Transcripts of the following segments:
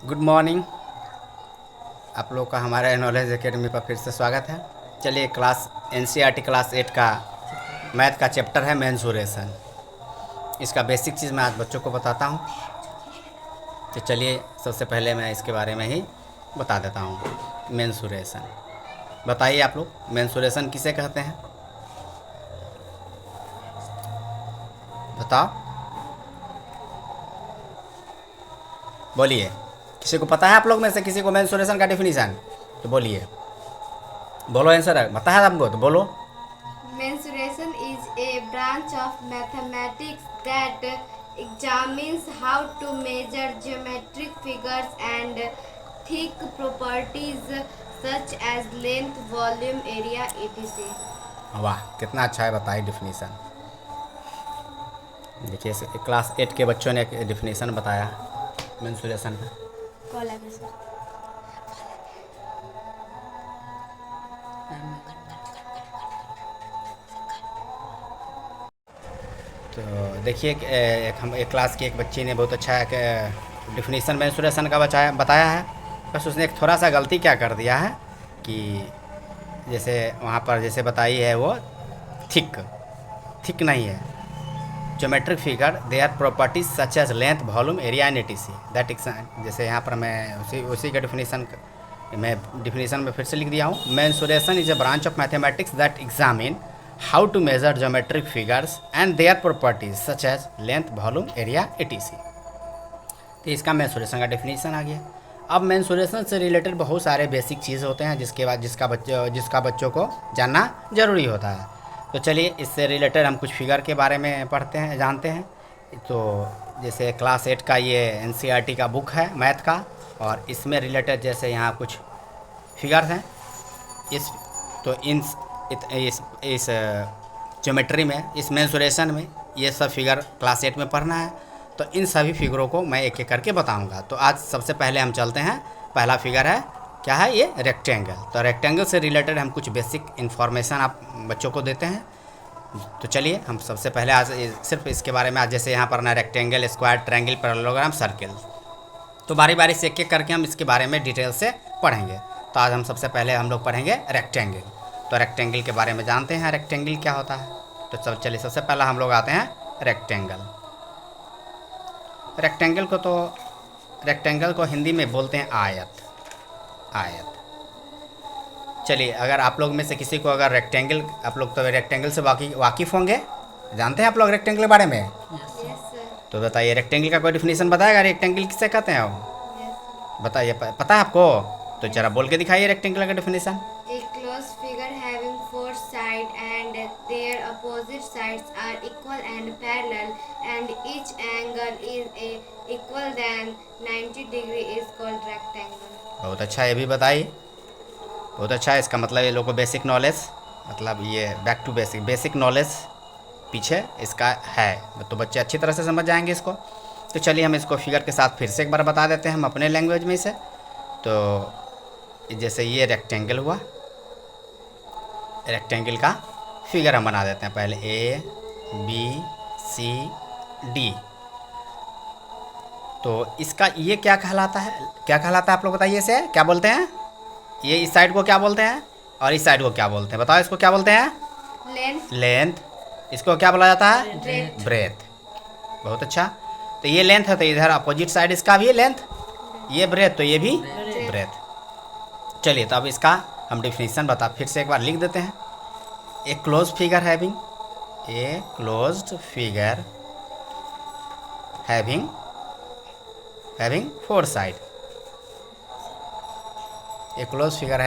Good morning. आप लोग का हमारे नॉलेज एकेडमी पर फिर से स्वागत है। चलिए क्लास एनसीईआरटी क्लास 8 का मैथ का चैप्टर है मेंसुरेशन। इसका बेसिक चीज़ मैं आज बच्चों को बताता हूँ। तो चलिए सबसे पहले मैं इसके बारे में ही बता देता हूँ। मेंसुरेशन बताइए आप लोग, मेंसुरेशन किसे कहते हैं? बताओ, बोलिए। किसी को पता है आप लोग में से किसी को मेंसुरेशन का डेफिनीशन? तो बोलिए, बोलो आंसर है, पता है आपको तो बोलो। Mensuration is a branch of mathematics that examines how to measure geometric figures and thick properties such as length, volume, area, etc. वाह, कितना अच्छा है, बताइए डेफिनीशन। देखिए क्लास 8 के बच्चों ने एक डेफिनेशन बताया मेंसुरेशन का। कॉल आ गया सर। तो देखिए एक क्लास की एक बच्ची ने बहुत अच्छा एक डेफिनेशन मेंसुरेशन का बताया है। बस उसने एक थोड़ा सा गलती क्या कर दिया है कि जैसे वहाँ पर जैसे बताई है वो थिक थिक नहीं है। Geometric figure they are properties such as length, volume, area and etc that जैसे यहाँ पर मैं उसी का डेफिनेशन मैं डिफिनीशन में फिर से लिख दिया हूँ। Mensuration is a branch of mathematics that examine how to measure geometric figures and their properties such as length, volume, area, etc. तो इसका मेंसुरेशन का डेफिनेशन आ गया। अब मेंसुरेशन से रिलेटेड बहुत सारे बेसिक चीज़ होते हैं जिसके बाद जिसका बच्चों को जानना ज़रूरी होता है। तो चलिए इससे रिलेटेड हम कुछ फिगर के बारे में पढ़ते हैं, जानते हैं। तो जैसे क्लास 8 का ये एनसीईआरटी का बुक है मैथ का, और इसमें रिलेटेड जैसे यहाँ कुछ फिगर्स हैं। इस तो इस ज्योमेट्री में, इस मेंसुरेशन में ये सब फिगर क्लास 8 में पढ़ना है। तो इन सभी फिगरों को मैं एक एक करके बताऊंगा। तो आज सबसे पहले हम चलते हैं। पहला फिगर है, क्या है ये? रेक्टेंगल। तो रेक्टेंगल से रिलेटेड हम कुछ बेसिक इन्फॉर्मेशन आप बच्चों को देते हैं। तो चलिए हम सबसे पहले आज सिर्फ इसके बारे में, आज जैसे यहाँ पर ना rectangle, square, triangle, parallelogram, circle, तो बारी बारी से एक एक करके हम इसके बारे में डिटेल से पढ़ेंगे। तो आज हम सबसे पहले हम लोग पढ़ेंगे रेक्टेंगल। तो रेक्टेंगल के बारे में जानते हैं रेक्टेंगल क्या होता है। तो चलिए सबसे पहला हम लोग आते हैं रेक्टेंगल। रेक्टेंगल को हिंदी में बोलते हैं आयत। आयत। चलिए अगर आप लोग में से किसी को अगर रेक्टेंगल, आप लोग तो रेक्टेंगल से वाकिफ़ होंगे, जानते हैं आप लोग रेक्टेंगल के बारे में? Yes sir. तो बताइए रेक्टेंगल का कोई डिफिनेशन बताएगा, रेक्टेंगल किसे कहते हैं वो? Yes sir. बताइए, पता है आपको? तो जरा बोल के दिखाइए रेक्टेंगल का definition. A closed figure having four sides and their opposite sides are equal and parallel and each angle is a equal than 90 degree is called rectangle. बहुत अच्छा, ये भी बताइए। बहुत अच्छा है, इसका मतलब ये लोगों को बेसिक नॉलेज, मतलब ये बैक टू बेसिक नॉलेज पीछे इसका है, तो बच्चे अच्छी तरह से समझ जाएंगे इसको। तो चलिए हम इसको फिगर के साथ फिर से एक बार बता देते हैं हम अपने लैंग्वेज में इसे। तो जैसे ये रेक्टेंगल हुआ, रेक्टेंगल का फिगर हम बना देते हैं। पहले ए बी सी डी। तो इसका ये क्या कहलाता है, क्या कहलाता है आप लोग बताइए, इसे क्या बोलते हैं? ये इस साइड को क्या बोलते हैं और इस साइड को क्या बोलते हैं? बताओ इसको क्या बोलते हैं? Length. लेंथ। इसको क्या बोला जाता है? Breadth. ब्रेथ। बहुत अच्छा। तो ये लेंथ है, तो इधर अपोजिट साइड इसका भी लेंथ, ये ब्रेथ, तो ये भी ब्रेथ। चलिए तो अब इसका हम डिफिनीशन फिर से एक बार लिख देते हैं। A close figure having four side. A close figure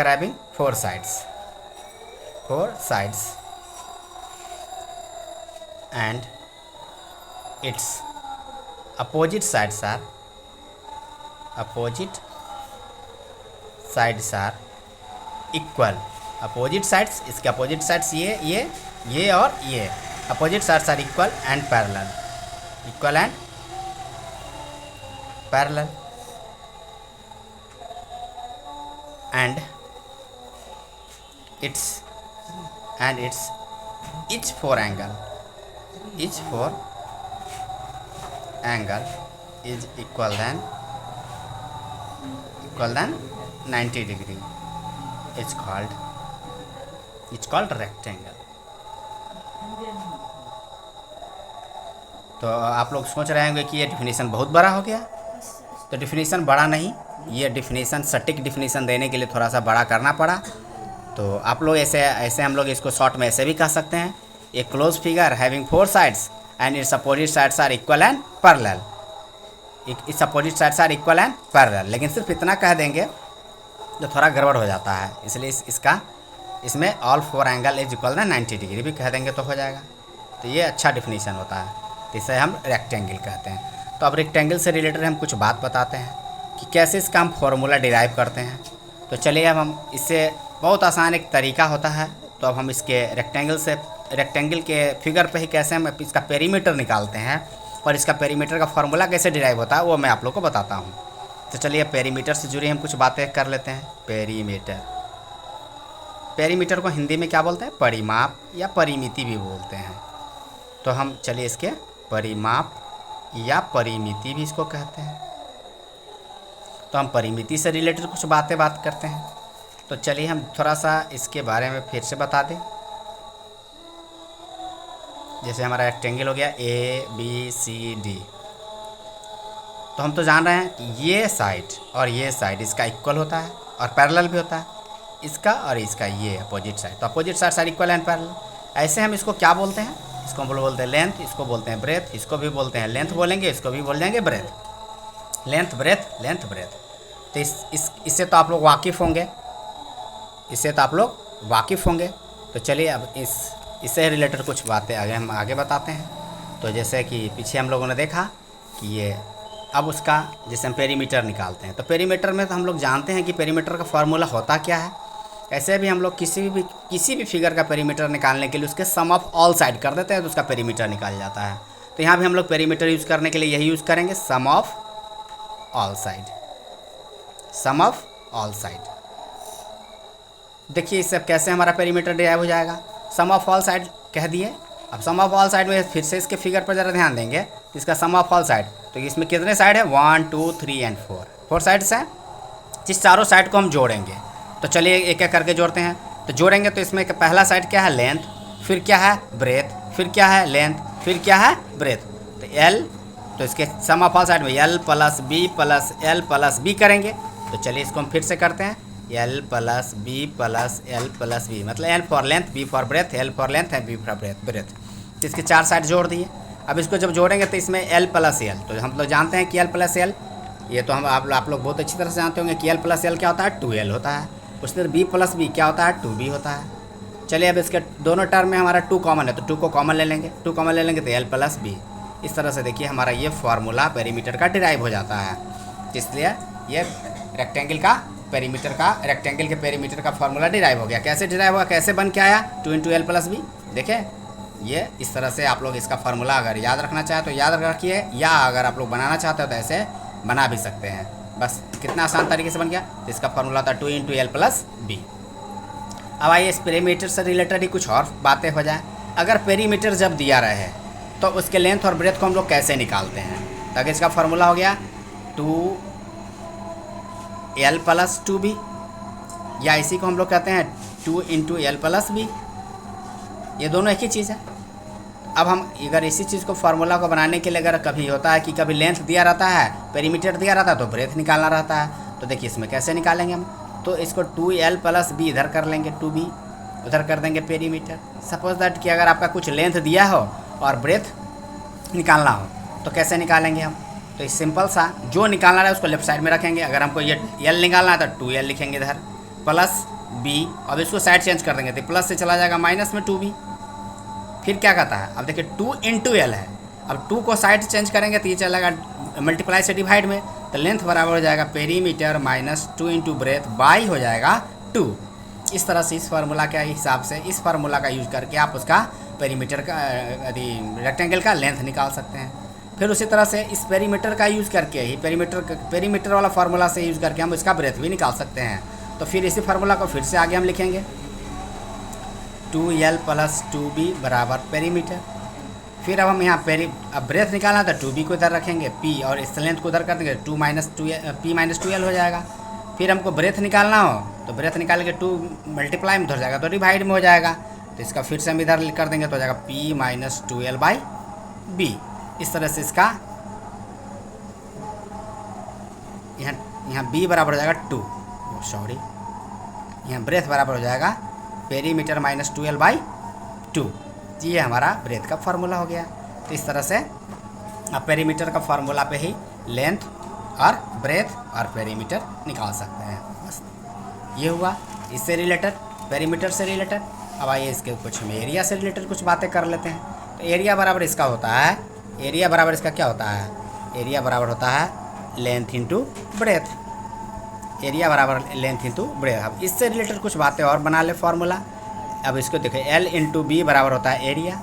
having four sides and its opposite sides are equal। Opposite sides, इसके अपोजिट साइड्स ये और ये, opposite sides are equal and parallel and its each four angle is equal than 90 degree it's called rectangle। तो आप लोग सोच रहे होंगे कि ये डिफिनीसन बहुत बड़ा हो गया, तो डिफिनीसन बड़ा नहीं, ये डिफिनीसन सटीक डिफिनीसन देने के लिए थोड़ा सा बड़ा करना पड़ा। तो आप लोग ऐसे हम लोग इसको शॉर्ट में ऐसे भी कह सकते हैं, a close figure having 4 sides and its opposite sides are equal and parallel. Its opposite sides are equal and parallel, लेकिन सिर्फ इतना कह देंगे तो थोड़ा गड़बड़ हो जाता है, इसलिए इसमें ऑल 4 एंगल इज इक्वल ना 90 डिग्री भी कह देंगे तो हो जाएगा। तो ये अच्छा डिफिनीसन होता है, तो इसे हम रेक्टेंगल कहते हैं। तो अब रेक्टेंगल से रिलेटेड हम कुछ बात बताते हैं कि कैसे इसका हम फॉर्मूला डिराइव करते हैं। तो चलिए अब हम इससे बहुत आसान एक तरीका होता है, तो अब हम इसके रेक्टेंगल के फिगर पे ही कैसे हम इसका पेरीमीटर निकालते हैं और इसका पेरीमीटर का फॉर्मूला कैसे डिराइव होता है वो मैं आप लोग को बताता हूँ। तो चलिए पेरीमीटर से जुड़ी हम कुछ बातें कर लेते हैं। पेरीमीटर को हिंदी में क्या बोलते हैं? परिमाप या परिमिति भी बोलते हैं। तो हम चलिए इसके परिमाप या परिमिति भी इसको कहते हैं। तो हम परिमिति से रिलेटेड कुछ बात करते हैं। तो चलिए हम थोड़ा सा इसके बारे में फिर से बता दें। जैसे हमारा रेक्टेंगल हो गया ABCD, तो हम तो जान रहे हैं कि ये साइड और ये साइड इसका इक्वल होता है और पैरेलल भी होता है, इसका और इसका ये अपोजिट साइड। तो opposite side side equal and parallel. ऐसे हम इसको क्या बोलते हैं? इसको हम बोलते हैं लेंथ, इसको बोलते हैं ब्रेथ, इसको भी बोलते हैं लेंथ बोलेंगे, इसको भी बोल जाएंगे ब्रेथ। Length breadth. तो इससे तो आप लोग वाकिफ़ होंगे। तो चलिए अब इससे रिलेटेड कुछ बातें हम आगे बताते हैं। तो जैसे कि पीछे हम लोगों ने देखा कि ये अब उसका जैसे हम पेरीमीटर निकालते हैं, तो पेरीमीटर में तो हम लोग जानते हैं कि पेरीमीटर का फार्मूला होता क्या है। ऐसे भी हम लोग किसी भी फिगर का पेरीमीटर निकालने के लिए उसके सम ऑफ ऑल साइड कर देते हैं तो उसका पेरीमीटर निकाल जाता है। तो यहाँ भी हम लोग पेरीमीटर यूज़ करने के लिए यही यूज़ करेंगे, सम ऑफ ऑल साइड। देखिए इससे कैसे हमारा पेरीमीटर डिराइव हो जाएगा। सम ऑफ ऑल साइड कह दिए। अब सम ऑफ ऑल साइड में फिर से इसके फिगर पर ज़रा ध्यान देंगे, इसका सम ऑफ ऑल साइड, तो इसमें कितने साइड है? 1 2 3 एंड 4 साइड्स हैं। जिस चारों साइड को हम जोड़ेंगे, तो चलिए एक एक करके जोड़ते हैं। तो जोड़ेंगे तो इसमें पहला साइड क्या है? लेंथ, फिर क्या है? ब्रेथ, फिर क्या है? लेंथ, फिर क्या है? ब्रेथ। तो L, तो इसके सम ऑफ ऑल साइड में L plus B plus L plus B करेंगे। तो चलिए इसको हम फिर से करते हैं, L plus B plus L plus B, मतलब L for length, B for breadth, L for length है, B फॉर ब्रेथ। तो इसके 4 साइड जोड़ दिए। अब इसको जब जोड़ेंगे तो इसमें L प्लस L, तो हम लोग जानते हैं कि L प्लस L, ये तो हम आप लोग बहुत अच्छी तरह से जानते होंगे कि L प्लस L क्या होता है? 2L होता है। उसमें B प्लस B क्या होता है? 2B होता है। चलिए अब इसके दोनों टर्म में हमारा 2 कॉमन है, तो 2 को कॉमन ले लेंगे, 2 कॉमन ले लेंगे तो L प्लस B। इस तरह से देखिए हमारा ये फार्मूला पेरीमीटर का डिराइव हो जाता है। इसलिए ये रेक्टेंगल के पेरीमीटर का फार्मूला डिराइव हो गया। कैसे डिराइव हुआ, कैसे बन के आया? 2 × L प्लस B। देखें ये इस तरह से आप लोग इसका फार्मूला अगर याद रखना चाहें तो याद रखिए, या अगर आप लोग बनाना चाहते हो तो ऐसे बना भी सकते हैं। बस कितना आसान तरीके से बन गया। तो इसका फार्मूला था 2 × L प्लस B। अब आइए इस पेरीमीटर से रिलेटेड ही कुछ और बातें हो जाएं। अगर पेरीमीटर जब दिया रहे तो उसके लेंथ और ब्रेथ को हम लोग कैसे निकालते हैं? ताकि इसका फार्मूला हो गया 2L प्लस 2B, या इसी को हम लोग कहते हैं 2 × L प्लस B। ये दोनों एक ही चीज़ है। अब हम अगर इसी चीज़ को फार्मूला को बनाने के लिए अगर कभी होता है कि कभी लेंथ दिया रहता है, पेरीमीटर दिया रहता है, तो ब्रेथ निकालना रहता है, तो देखिए इसमें कैसे निकालेंगे हम। तो इसको 2L प्लस B इधर कर लेंगे, 2B उधर कर देंगे पेरीमीटर। सपोज दैट कि अगर आपका कुछ लेंथ दिया हो और ब्रेथ निकालना हो तो कैसे निकालेंगे हम? तो इस सिंपल सा जो निकालना है उसको लेफ्ट साइड में रखेंगे। अगर हमको ये L निकालना है तो 2L लिखेंगे इधर प्लस B। अब इसको साइड चेंज कर देंगे तो प्लस से चला जाएगा माइनस में 2B। फिर क्या कहता है? अब देखिए 2 × L है, अब 2 को साइड चेंज करेंगे तो ये चलेगा मल्टीप्लाई से डिवाइड में, तो लेंथ बराबर हो जाएगा पेरीमीटर माइनस 2 × ब्रेथ बाई हो जाएगा 2। इस तरह से इस फार्मूला के हिसाब से इस फार्मूला का यूज करके आप उसका पेरीमीटर का रेक्टेंगल का लेंथ निकाल सकते हैं। फिर उसी तरह से इस पेरीमीटर का यूज़ करके ही पेरीमीटर वाला फार्मूला से यूज़ करके हम इसका ब्रेथ भी निकाल सकते हैं। तो फिर इसी फार्मूला को फिर से आगे हम लिखेंगे 2L प्लस 2B बराबर पेरीमीटर। फिर अब हम यहाँ अब ब्रेथ निकालना तो 2b को इधर रखेंगे, p और इस लेंथ को उधर कर देंगे, p माइनस 2l हो जाएगा। फिर हमको ब्रेथ निकालना हो तो ब्रेथ निकाल के 2 मल्टीप्लाई में उधर जाएगा तो डिवाइड में हो जाएगा, तो इसका फिर से हम इधर कर देंगे तो हो जाएगा p minus 2l by b। इस तरह से इसका यहाँ b बराबर हो जाएगा 2, सॉरी यहाँ ब्रेथ बराबर हो जाएगा पेरीमीटर माइनस 2l बाई 2। ये हमारा ब्रेथ का फार्मूला हो गया। तो इस तरह से आप पेरीमीटर का फार्मूला पे ही लेंथ और ब्रेथ और पेरीमीटर निकाल सकते हैं। बस ये हुआ इससे रिलेटेड, पेरीमीटर से रिलेटेड। अब आइए इसके कुछ हम एरिया से रिलेटेड कुछ बातें कर लेते हैं। तो एरिया बराबर इसका होता है, एरिया बराबर इसका क्या होता है, एरिया बराबर होता है लेंथ इंटू ब्रेथ, एरिया बराबर लेंथ इंटू ब्रेथ। अब इससे रिलेटेड कुछ बातें और बना ले फार्मूला। अब इसको देखिए L इंटू बी बराबर होता है एरिया।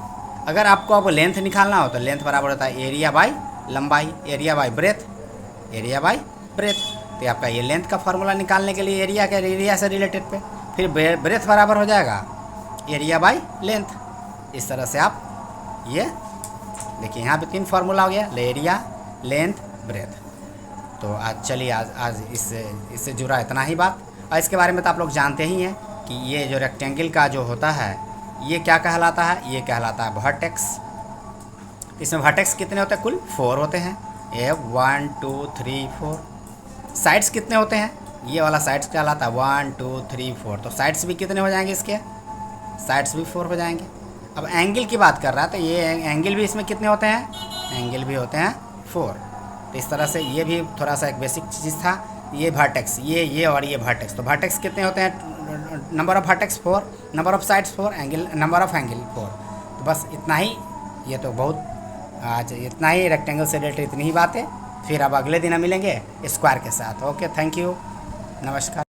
अगर आपको अब लेंथ निकालना हो तो लेंथ बराबर होता है एरिया बाई लंबाई, area by breadth, area by breadth. तो आपका ये लेंथ का फार्मूला निकालने के लिए एरिया से रिलेटेड पे, फिर ब्रेथ बराबर हो जाएगा एरिया बाई लेंथ। इस तरह से आप ये देखिए यहाँ पे 3 फार्मूला हो गया, एरिया, लेंथ, ब्रेथ। तो आज चलिए आज इससे जुड़ा इतना ही बात। और इसके बारे में तो आप लोग जानते ही हैं कि ये जो रेक्टेंगल का जो होता है ये क्या कहलाता है, ये कहलाता है वर्टेक्स। इसमें वर्टेक्स कितने होते हैं, कुल 4 होते हैं, ये 1 2 3 4। साइड्स कितने होते हैं, ये वाला साइड्स कहलाता है 1 2 3 4। तो साइड्स भी कितने हो जाएंगे इसके, साइड्स भी 4 हो जाएंगे। अब एंगल की बात कर रहा है तो ये एंगल भी इसमें कितने होते हैं, एंगल भी होते हैं 4। तो इस तरह से ये भी थोड़ा सा एक बेसिक चीज़ था। ये वर्टेक्स, ये और ये वर्टेक्स, तो वर्टेक्स कितने होते हैं, number of vertex 4, number of sides 4, angle number of angle 4। तो बस इतना ही, ये तो बहुत आज इतना ही रेक्टेंगल से रिलेटेड इतनी ही बात है। फिर अब अगले दिन हम मिलेंगे स्क्वायर के साथ। ओके, थैंक यू, नमस्कार।